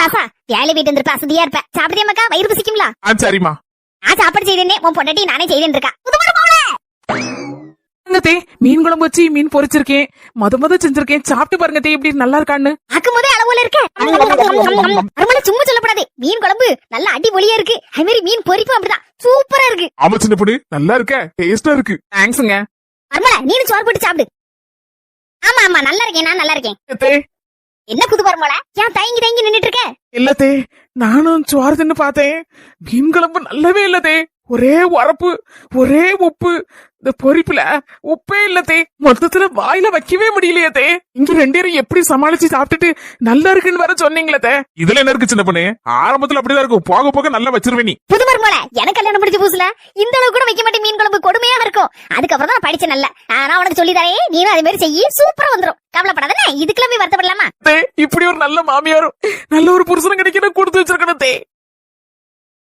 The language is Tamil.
ராசா வேலை வீட்டு இருந்திருப்ப அசதியா இருப்ப சாப்பிட்டியாமாக்கா வயிறு பசிக்கும்ல சரிம்மா நான் சாப்பாடு செய்தேனே உன் பொண்டாட்டி நானே செய்தேன் இருக்கா தே மீன் குழம்பு வச்சு மீன் பொரிச்சிருக்கேன் முத செஞ்சிருக்கேன் சாப்பிட்டு பாருங்க தே எப்படி நல்லா இருக்கான்னு ஆக்கும் போதே அளவுல இருக்க அருமலை சும்மா சொல்லப்படாதே மீன் குழம்பு நல்ல அடிபொலியா இருக்கு அது மாதிரி மீன் பொரிப்பும் அப்படிதான் சூப்பரா இருக்கு ஆமா சின்ன பொண்ணு நல்லா இருக்க டேஸ்டா இருக்கு தேங்க்ஸுங்க அருமலை நீனு சோறு போட்டு சாப்பிடு ஆமா ஆமா நல்லா இருக்கேன் நான் நல்லா இருக்கேன் தே என்ன புது பரமோல ஏன் தயங்கி தயங்கி நின்னுட்டு இருக்க இல்ல தே நானும் சோறு தின்னு பார்த்தேன் மீன் குழம்பு நல்லாவே இல்ல தே ஒரே உரப்பு ஒரே உப்பு இந்த பொரிப்புல உப்பே இல்ல தே மொத்தத்துல வாயில வைக்கவே முடியலையே தே இங்க ரெண்டு பேரும் எப்படி சமாளிச்சு சாப்பிட்டுட்டு நல்லா இருக்குன்னு வர சொன்னீங்களே தே இதுல என்ன இருக்கு சின்ன பொண்ணு ஆரம்பத்துல அப்படிதான் இருக்கும் போக போக நல்லா வச்சிருவே நீ புது பரமோல எனக்கு கல்யாணம் முடிச்ச புதுசுல இந்த அளவுக்கு கூட வைக்க மாட்டேன் மீன் குழம்பு கொடுமையா இருக்கும் அதுக்கப்புறம் தான் படிச்சேன் நல்ல நான் உனக்கு சொல்லி தரேன் நீனும் அதே மாதிரி செய்யி சூப்பரா வந்துரும் கவலைப்படாதே இதுக்கெல்லாம் போய் வருத்தப்படலாமா தே இப்படி ஒரு நல்ல மாமியாரும் நல்ல ஒரு புருஷனும் கிடைக்கணும் கொடுத்து வச்சிருக்கணும் தே